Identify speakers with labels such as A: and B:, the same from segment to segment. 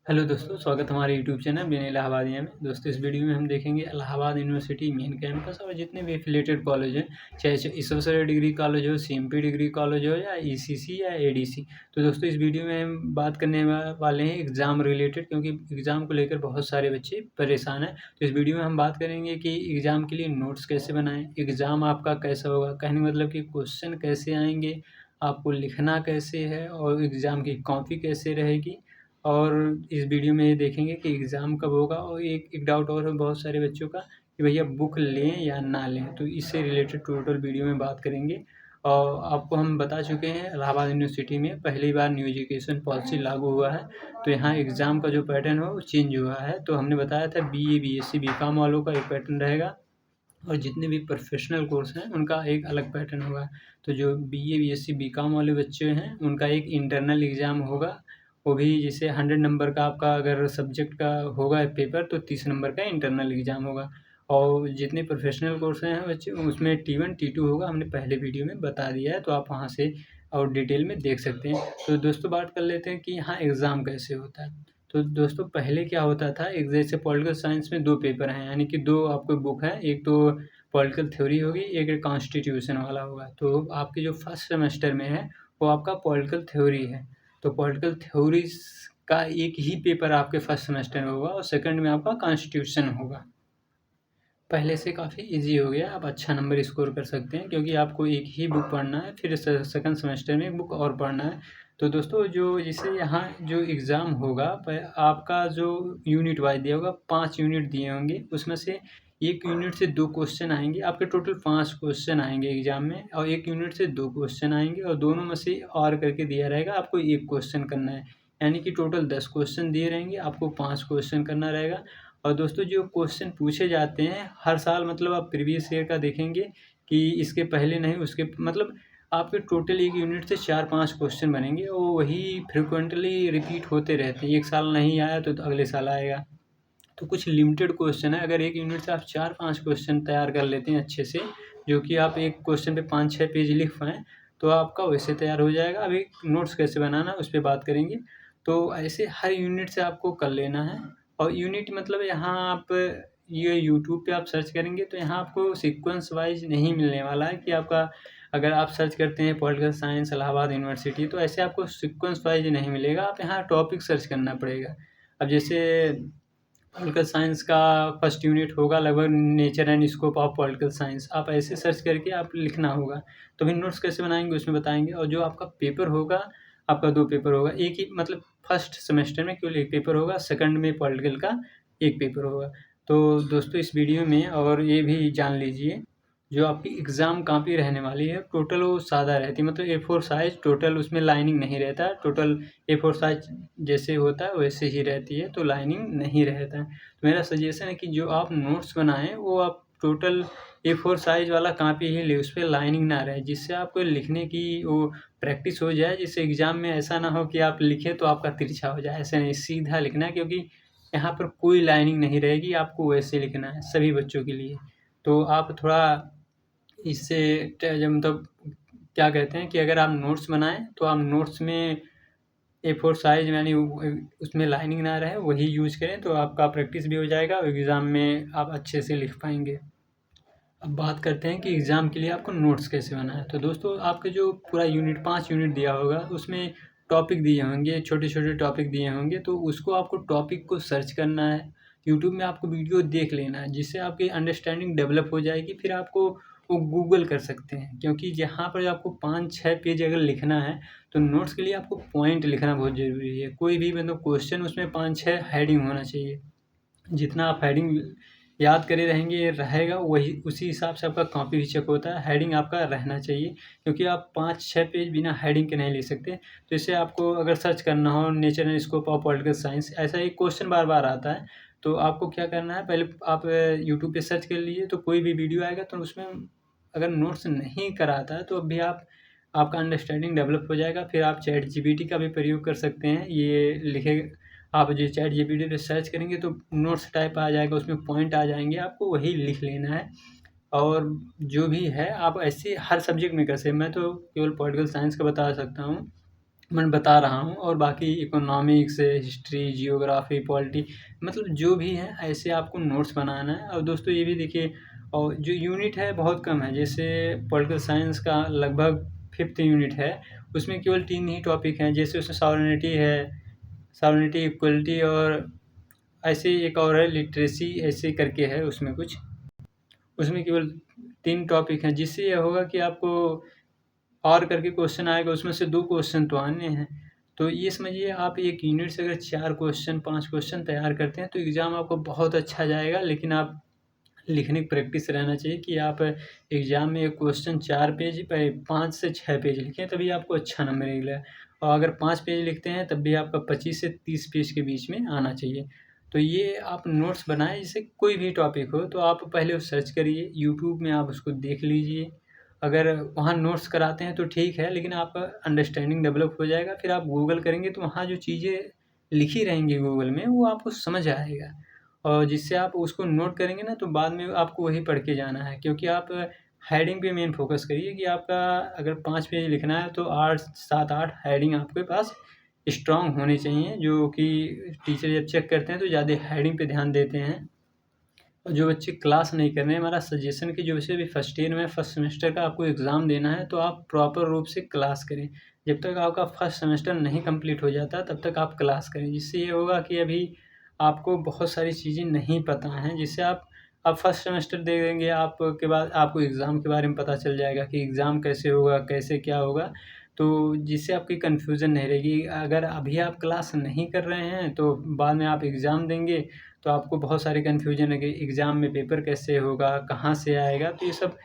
A: Hello दोस्तों, स्वागत है हमारे यूट्यूब चैनल बिन इलाहाबादिया में। दोस्तों, इस वीडियो में हम देखेंगे इलाहाबाद यूनिवर्सिटी मेन कैंपस और जितने भी एफिलेटेड कॉलेज हैं, चाहे ईश्वरचर्या डिग्री कॉलेज हो, सीएमपी डिग्री कॉलेज हो या ईसीसी या एडीसी। तो दोस्तों, इस वीडियो में हम बात करने वाले हैं एग्ज़ाम रिलेटेड, क्योंकि एग्ज़ाम को लेकर बहुत सारे बच्चे परेशान हैं। तो इस वीडियो में हम बात करेंगे कि एग्ज़ाम के लिए नोट्स कैसे बनाएँ, एग्ज़ाम आपका कैसा होगा, कहने का मतलब कि क्वेश्चन कैसे आएँगे, आपको लिखना कैसे है और एग्ज़ाम की कॉपी कैसे रहेगी। और इस वीडियो में ये देखेंगे कि एग्ज़ाम कब होगा और एक डाउट और है बहुत सारे बच्चों का कि भैया बुक लें या ना लें, तो इससे रिलेटेड टोटल वीडियो में बात करेंगे। और आपको हम बता चुके हैं इलाहाबाद यूनिवर्सिटी में पहली बार न्यू एजुकेशन पॉलिसी लागू हुआ है, तो यहाँ एग्ज़ाम का जो पैटर्न है वो चेंज हुआ है। तो हमने बताया था बीए, बीएससी, बीकॉम वालों का एक पैटर्न रहेगा और जितने भी प्रोफेशनल कोर्स हैं उनका एक अलग पैटर्न होगा। तो जो बीए, बीएससी, बीकॉम वाले बच्चे हैं उनका एक इंटरनल एग्ज़ाम होगा, वो भी जैसे 100 नंबर का आपका अगर सब्जेक्ट का होगा पेपर तो 30 नंबर का इंटरनल एग्ज़ाम होगा। और जितने प्रोफेशनल कोर्स हैं बच्चे उसमें T1 T2 होगा, हमने पहले वीडियो में बता दिया है, तो आप वहाँ से और डिटेल में देख सकते हैं। तो दोस्तों, बात कर लेते हैं कि यहाँ एग्ज़ाम कैसे होता है। तो दोस्तों, पहले क्या होता था, एक जैसे पॉलिटिकल साइंस में 2 पेपर हैं, यानी कि 2 आपको बुक हैं, एक तो पॉलिटिकल थ्योरी होगी, एक कॉन्स्टिट्यूशन वाला होगा। तो आपके जो फर्स्ट सेमेस्टर में है वो आपका पॉलिटिकल थ्योरी है। तो पॉलिटिकल थ्योरीज़ का एक ही पेपर आपके फर्स्ट सेमेस्टर में होगा और सेकंड में आपका कॉन्स्टिट्यूशन होगा। पहले से काफ़ी ईज़ी हो गया, आप अच्छा नंबर स्कोर कर सकते हैं क्योंकि आपको एक ही बुक पढ़ना है, फिर सेकंड सेमेस्टर में एक बुक और पढ़ना है। तो दोस्तों, जो जैसे यहाँ जो एग्ज़ाम होगा आपका जो यूनिट वाइज़ दिया होगा, 5 यूनिट दिए होंगे, उसमें से 1 यूनिट से 2 क्वेश्चन आएँगे, आपके टोटल 5 क्वेश्चन आएँगे एग्ज़ाम में और 1 यूनिट से 2 क्वेश्चन आएँगे और दोनों में से और करके दिया रहेगा, आपको 1 क्वेश्चन करना है। यानी कि टोटल 10 क्वेश्चन दिए रहेंगे, आपको 5 क्वेश्चन करना रहेगा। और दोस्तों, जो क्वेश्चन पूछे जाते हैं हर साल, मतलब आप प्रीवियस ईयर का देखेंगे कि इसके पहले नहीं उसके मतलब आपके टोटल एक यूनिट से 4-5 क्वेश्चन बनेंगे और वही फ्रीक्वेंटली रिपीट होते रहते हैं। एक साल नहीं आया तो अगले साल आएगा। तो कुछ लिमिटेड क्वेश्चन है, अगर एक यूनिट से आप 4-5 क्वेश्चन तैयार कर लेते हैं अच्छे से, जो कि आप एक क्वेश्चन पे 5-6 पेज लिख पाएँ, तो आपका वैसे तैयार हो जाएगा। अभी नोट्स कैसे बनाना है उस पे बात करेंगे। तो ऐसे हर यूनिट से आपको कर लेना है और यूनिट मतलब यहाँ आप ये यूट्यूब पे आप सर्च करेंगे तो यहाँ आपको सीक्वेंस वाइज़ नहीं मिलने वाला है कि आपका अगर आप सर्च करते हैं पॉलिटिकल साइंस इलाहाबाद यूनिवर्सिटी तो ऐसे आपको सीक्वेंस वाइज़ नहीं मिलेगा, आप यहाँ टॉपिक सर्च करना पड़ेगा। अब जैसे पॉलिटिकल साइंस का फर्स्ट यूनिट होगा लगभग nature and scope of political science, आप ऐसे सर्च करके आप लिखना होगा। तो फिर नोट्स कैसे बनाएँगे उसमें बताएँगे। और जो आपका पेपर होगा, आपका 2 पेपर होगा। एक ही मतलब फर्स्ट सेमेस्टर में केवल 1 पेपर होगा, सेकंड में पॉलिटिकल का 1 पेपर होगा। तो दोस्तों, इस वीडियो में और ये भी जान लीजिए, जो आपकी एग्ज़ाम कॉपी रहने वाली है टोटल वो सादा रहती है, मतलब A4 साइज़, टोटल उसमें लाइनिंग नहीं रहता है। टोटल A4 साइज़ जैसे होता है वैसे ही रहती है, तो लाइनिंग नहीं रहता है। तो मेरा सजेशन है कि जो आप नोट्स बनाएँ वो आप टोटल A4 साइज़ वाला कॉपी ही लें, उसपे लाइनिंग ना रहे, जिससे आपको लिखने की वो प्रैक्टिस हो जाए, जिससे एग्ज़ाम में ऐसा ना हो कि आप लिखें तो आपका तिरछा हो जाए। ऐसा नहीं, सीधा लिखना है, क्योंकि यहाँ पर कोई लाइनिंग नहीं रहेगी, आपको वैसे लिखना है सभी बच्चों के लिए। तो आप थोड़ा इससे जो मतलब क्या कहते हैं कि अगर आप नोट्स बनाएँ तो आप नोट्स में A4 साइज़ यानी उसमें लाइनिंग ना रहे वही यूज़ करें, तो आपका प्रैक्टिस भी हो जाएगा और एग्ज़ाम में आप अच्छे से लिख पाएँगे। अब बात करते हैं कि एग्ज़ाम के लिए आपको नोट्स कैसे बनाना है। तो दोस्तों, आपके जो पूरा यूनिट 5 यूनिट दिया होगा उसमें टॉपिक दिए होंगे, छोटे-छोटे टॉपिक दिए होंगे, तो उसको आपको टॉपिक को सर्च करना है। यूट्यूब में आपको वीडियो देख लेना है, जिससे आपकी अंडरस्टैंडिंग डेवलप हो जाएगी, फिर आपको वो गूगल कर सकते हैं। क्योंकि जहाँ पर आपको 5-6 पेज अगर लिखना है, तो नोट्स के लिए आपको पॉइंट लिखना बहुत ज़रूरी है। कोई भी मतलब क्वेश्चन उसमें 5-6 हेडिंग होना चाहिए। जितना आप हेडिंग याद करे रहेंगे रहेगा वही उसी हिसाब से आपका कॉपी भी चेक होता है। हेडिंग आपका रहना चाहिए, क्योंकि आप 5-6 पेज बिना हेडिंग के नहीं लिख सकते। तो इससे आपको अगर सर्च करना हो nature and scope of political science, ऐसा एक क्वेश्चन बार-बार आता है, तो आपको क्या करना है, पहले आप यूट्यूब पे सर्च कर लीजिए, तो कोई भी वीडियो आएगा तो उसमें अगर नोट्स नहीं कराता है तो भी आपका अंडरस्टैंडिंग डेवलप हो जाएगा। फिर आप चैट जीपीटी का भी प्रयोग कर सकते हैं। ये लिखे आप जो चैट जीपीटी पे सर्च करेंगे तो नोट्स टाइप आ जाएगा, उसमें पॉइंट आ जाएँगे, आपको वही लिख लेना है। और जो भी है आप ऐसे हर सब्जेक्ट में कर सकते हैं। मैं तो केवल पॉलिटिकल साइंस का बता सकता हूँ। मैं बता रहा हूँ, और बाकी इकोनॉमिक्स, हिस्ट्री, जियोग्राफी, पॉलिटी, मतलब जो भी है ऐसे आपको नोट्स बनाना है। और दोस्तों ये भी देखिए, और जो यूनिट है बहुत कम है, जैसे पॉलिटिकल साइंस का लगभग 5th यूनिट है, उसमें केवल 3 ही टॉपिक हैं। जैसे उसमें सॉवरेनिटी है, सॉवरेनिटी, इक्वलिटी, और ऐसे ही एक और है लिटरेसी, ऐसे करके है उसमें कुछ। उसमें केवल 3 टॉपिक हैं, जिससे ये होगा कि आपको और करके क्वेश्चन आएगा, उसमें से 2 क्वेश्चन तो आने हैं। तो ये समझिए, आप एक यूनिट से अगर 4 क्वेश्चन 5 क्वेश्चन तैयार करते हैं तो एग्ज़ाम आपको बहुत अच्छा जाएगा। लेकिन आप लिखने की प्रैक्टिस रहना चाहिए कि आप एग्ज़ाम में एक क्वेश्चन 4 पेज 5 से 6 पेज लिखें, तभी आपको अच्छा नंबर मिलेगा। और अगर 5 पेज लिखते हैं तब भी आपका 25 से 30 पेज के बीच में आना चाहिए। तो ये आप नोट्स बनाएँ, जैसे कोई भी टॉपिक हो तो आप पहले वो सर्च करिए, यूट्यूब में आप उसको देख लीजिए। अगर वहाँ नोट्स कराते हैं तो ठीक है, लेकिन आपका अंडरस्टैंडिंग डेवलप हो जाएगा। फिर आप गूगल करेंगे तो वहाँ जो चीज़ें लिखी रहेंगी गूगल में, वो आपको समझ आएगा। और जिससे आप उसको नोट करेंगे ना, तो बाद में आपको वही पढ़ के जाना है, क्योंकि आप हेडिंग पे मेन फ़ोकस करिए कि आपका अगर 5 पेज लिखना है तो 8 7-8 हेडिंग आपके पास स्ट्रॉन्ग होनी चाहिए, जो कि टीचर जब चेक करते हैं तो ज़्यादा हेडिंग पे ध्यान देते हैं। और जो बच्चे क्लास नहीं कर रहे हैं, हमारा सजेशन कि जो वैसे अभी फर्स्ट ईयर में फर्स्ट सेमेस्टर का आपको एग्ज़ाम देना है, तो आप प्रॉपर रूप से क्लास करें। जब तक आपका फर्स्ट सेमेस्टर नहीं कंप्लीट हो जाता तब तक आप क्लास करें। जिससे ये होगा कि अभी आपको बहुत सारी चीज़ें नहीं पता हैं, जिससे आप फर्स्ट सेमेस्टर दे देंगे, आपके बाद आपको एग्ज़ाम के बारे में पता चल जाएगा कि एग्ज़ाम कैसे होगा, कैसे क्या होगा। तो जिससे आपकी कन्फ्यूज़न नहीं रहेगी। अगर अभी आप क्लास नहीं कर रहे हैं तो बाद में आप एग्ज़ाम देंगे तो आपको बहुत सारी कन्फ्यूजन है कि एग्ज़ाम में पेपर कैसे होगा, कहाँ से आएगा, तो ये सब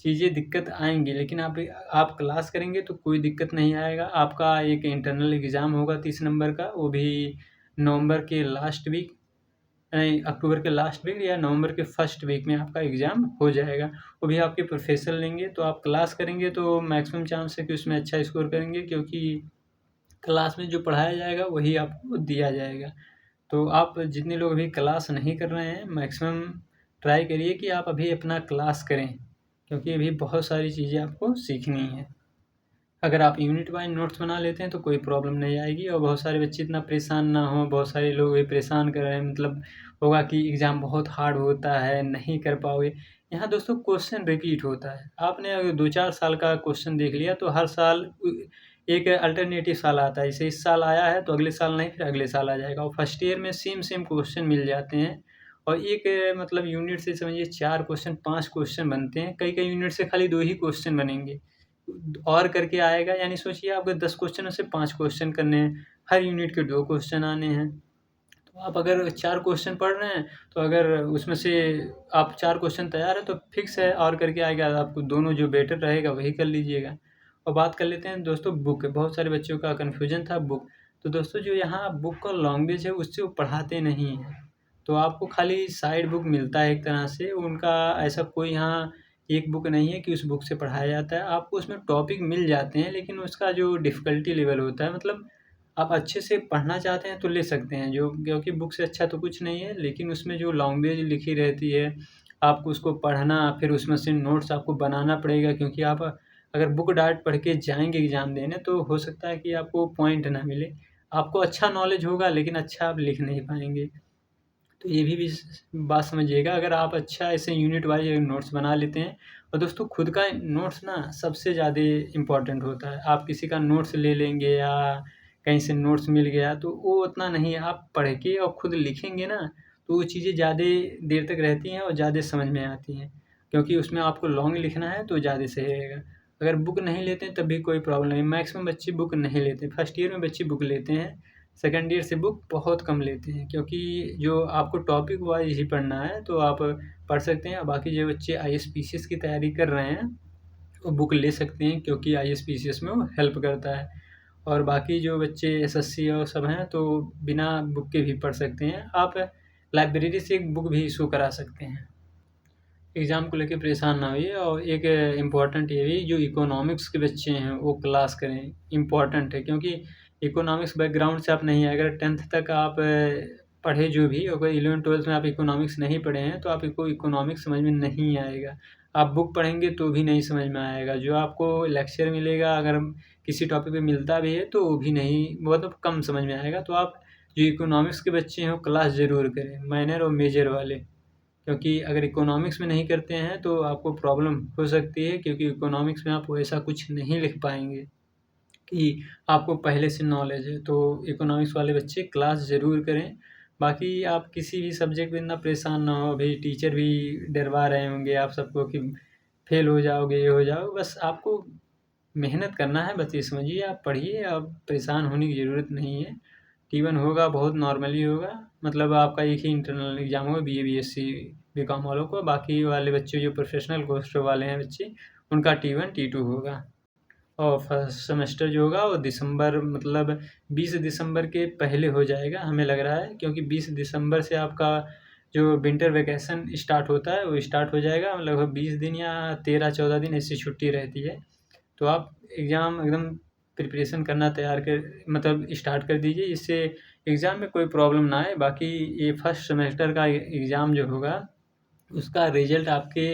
A: चीज़ें दिक्कत आएँगी। लेकिन आप क्लास करेंगे तो कोई दिक्कत नहीं आएगा। आपका एक इंटरनल एग्ज़ाम होगा 30 नंबर का, वो भी नवंबर के लास्ट वीक, नहीं, अक्टूबर के लास्ट वीक या नवंबर के फर्स्ट वीक में आपका एग्ज़ाम हो जाएगा। वो भी आपके प्रोफ़ेसर लेंगे, तो आप क्लास करेंगे तो मैक्सिमम चांस है कि उसमें अच्छा स्कोर करेंगे, क्योंकि क्लास में जो पढ़ाया जाएगा वही आपको दिया जाएगा। तो आप जितने लोग अभी क्लास नहीं कर रहे हैं, मैक्सिमम ट्राई करिए कि आप अभी अपना क्लास करें, क्योंकि अभी बहुत सारी चीज़ें आपको सीखनी है। अगर आप यूनिट वाइज़ नोट्स बना लेते हैं तो कोई प्रॉब्लम नहीं आएगी, और बहुत सारे बच्चे इतना परेशान ना हों। बहुत सारे लोग भी परेशान कर रहे हैं, मतलब होगा कि एग्ज़ाम बहुत हार्ड होता है, नहीं कर पाओगे। यहाँ दोस्तों क्वेश्चन रिपीट होता है। आपने अगर 2-4 साल का क्वेश्चन देख लिया तो हर साल एक अल्टरनेटिव साल आता है। जैसे इस साल आया है तो अगले साल नहीं, फिर अगले साल आ जाएगा, और फर्स्ट ईयर में सेम सेम क्वेश्चन मिल जाते हैं। और एक मतलब यूनिट से समझिए 4 क्वेश्चन 5 क्वेश्चन बनते हैं। कई-कई यूनिट से खाली 2 ही क्वेश्चन बनेंगे। और करके आएगा, यानी सोचिए आपको 10 क्वेश्चन में से 5 क्वेश्चन करने हैं, हर यूनिट के 2 क्वेश्चन आने हैं। तो आप अगर 4 क्वेश्चन पढ़ रहे हैं, तो अगर उसमें से आप 4 क्वेश्चन तैयार है तो फिक्स है, और करके आएगा, आपको दोनों जो बेटर रहेगा वही कर लीजिएगा। और बात कर लेते हैं दोस्तों बुक, बहुत सारे बच्चों का कन्फ्यूजन था बुक। तो दोस्तों जो यहाँ बुक का लैंग्वेज है उससे वो पढ़ाते नहीं हैं। तो आपको खाली साइड बुक मिलता है एक तरह से, उनका ऐसा कोई यहाँ एक बुक नहीं है कि उस बुक से पढ़ाया जाता है। आपको उसमें टॉपिक मिल जाते हैं, लेकिन उसका जो डिफ़िकल्टी लेवल होता है, मतलब आप अच्छे से पढ़ना चाहते हैं तो ले सकते हैं, जो क्योंकि बुक से अच्छा तो कुछ नहीं है, लेकिन उसमें जो लैंग्वेज लिखी रहती है, आपको उसको पढ़ना, फिर उसमें से नोट्स आपको बनाना पड़ेगा, क्योंकि आप अगर बुक डायरेक्ट पढ़ के जाएँगे एग्ज़ाम देने तो हो सकता है कि आपको पॉइंट ना मिले। आपको अच्छा नॉलेज होगा लेकिन अच्छा आप लिख नहीं पाएँगे। तो ये भी बात समझिएगा, अगर आप अच्छा ऐसे यूनिट वाइज़ नोट्स बना लेते हैं। और दोस्तों खुद का नोट्स ना सबसे ज़्यादा इम्पोर्टेंट होता है। आप किसी का नोट्स ले लेंगे या कहीं से नोट्स मिल गया तो वो उतना नहीं है, आप पढ़ के और खुद लिखेंगे ना, तो वो चीज़ें ज़्यादा देर तक रहती हैं और ज़्यादा समझ में आती हैं। क्योंकि उसमें आपको लॉन्ग लिखना है तो ज़्यादा सही रहेगा। अगर बुक नहीं लेते हैं तब भी कोई प्रॉब्लम नहीं, मैक्सिमम बच्चे बुक नहीं लेते। फर्स्ट ईयर में बच्चे बुक लेते हैं, सेकंड ईयर से बुक बहुत कम लेते हैं, क्योंकि जो आपको टॉपिक वाइज़ ही पढ़ना है तो आप पढ़ सकते हैं। और बाकी जो बच्चे आईएएस पीसीएस की तैयारी कर रहे हैं, वो बुक ले सकते हैं, क्योंकि आईएएस पीसीएस में वो हेल्प करता है। और बाकी जो बच्चे एसएससी और सब हैं तो बिना बुक के भी पढ़ सकते हैं। आप लाइब्रेरी से एक बुक भी इश्यू करा सकते हैं। एग्ज़ाम को लेके परेशान ना होइए। और एक इम्पॉर्टेंट ये भी, जो इकोनॉमिक्स के बच्चे हैं वो क्लास करें, इम्पॉर्टेंट है, क्योंकि इकोनॉमिक्स बैकग्राउंड से आप नहीं आए, अगर 10th तक आप पढ़े जो भी, अगर 11th 12th में आप इकोनॉमिक्स नहीं पढ़े हैं तो आपको इकोनॉमिक्स समझ में नहीं आएगा। आप बुक पढ़ेंगे तो भी नहीं समझ में आएगा। जो आपको लेक्चर मिलेगा अगर किसी टॉपिक पे मिलता भी है तो वो भी नहीं, मतलब कम समझ में आएगा। तो आप जो इकोनॉमिक्स के बच्चे हैं वो क्लास ज़रूर करें, माइनर और मेजर वाले। क्योंकि अगर इकोनॉमिक्स में नहीं करते हैं तो आपको प्रॉब्लम हो सकती है, क्योंकि इकोनॉमिक्स में आप वैसा कुछ नहीं लिख पाएँगे कि आपको पहले से नॉलेज है। तो इकोनॉमिक्स वाले बच्चे क्लास ज़रूर करें। बाकी आप किसी भी सब्जेक्ट में इतना परेशान ना हो, अभी टीचर भी डरवा रहे होंगे आप सबको कि फेल हो जाओगे, ये हो जाओगे। बस आपको मेहनत करना है, बस ये समझिए, आप पढ़िए, आप परेशान होने की ज़रूरत नहीं है। T1 होगा, बहुत नॉर्मली होगा, मतलब आपका एक ही इंटरनल एग्ज़ाम होगा बीए, बीएससी, बीकॉम वालों को। बाकी वाले बच्चे जो प्रोफेशनल कोर्स वाले हैं बच्चे, उनका T1, T2 होगा। और फर्स्ट सेमेस्टर जो होगा वो दिसंबर, मतलब 20 दिसंबर के पहले हो जाएगा हमें लग रहा है, क्योंकि 20 दिसंबर से आपका जो विंटर वैकेशन स्टार्ट होता है वो स्टार्ट हो जाएगा। लगभग 20 दिन या 13-14 दिन ऐसी छुट्टी रहती है। तो आप एग्ज़ाम एकदम प्रिपरेशन करना तैयार कर, मतलब स्टार्ट कर दीजिए, जिससे एग्ज़ाम में कोई प्रॉब्लम ना आए। बाकी ये फर्स्ट सेमेस्टर का एग्ज़ाम जो होगा उसका रिज़ल्ट आपके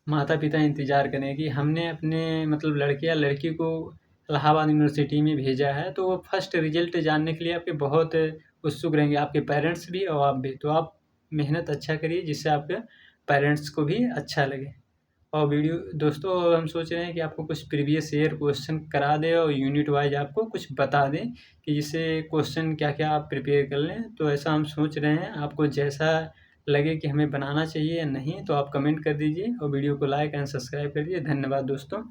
A: माता-पिता इंतज़ार करें कि हमने अपने, मतलब लड़के या लड़की को इलाहाबाद यूनिवर्सिटी में भेजा है, तो वो फर्स्ट रिज़ल्ट जानने के लिए आपके बहुत उत्सुक रहेंगे, आपके पेरेंट्स भी और आप भी। तो आप मेहनत अच्छा करिए जिससे आपके पेरेंट्स को भी अच्छा लगे। और वीडियो दोस्तों, हम सोच रहे हैं कि आपको कुछ प्रीवियस ईयर क्वेश्चन करा दें और यूनिट वाइज़ आपको कुछ बता दें कि जिससे क्वेश्चन क्या-क्या आप प्रिपेयर कर लें। तो ऐसा हम सोच रहे हैं, आपको जैसा लगे कि हमें बनाना चाहिए या नहीं तो आप कमेंट कर दीजिए और वीडियो को लाइक एंड सब्सक्राइब करिए। धन्यवाद दोस्तों।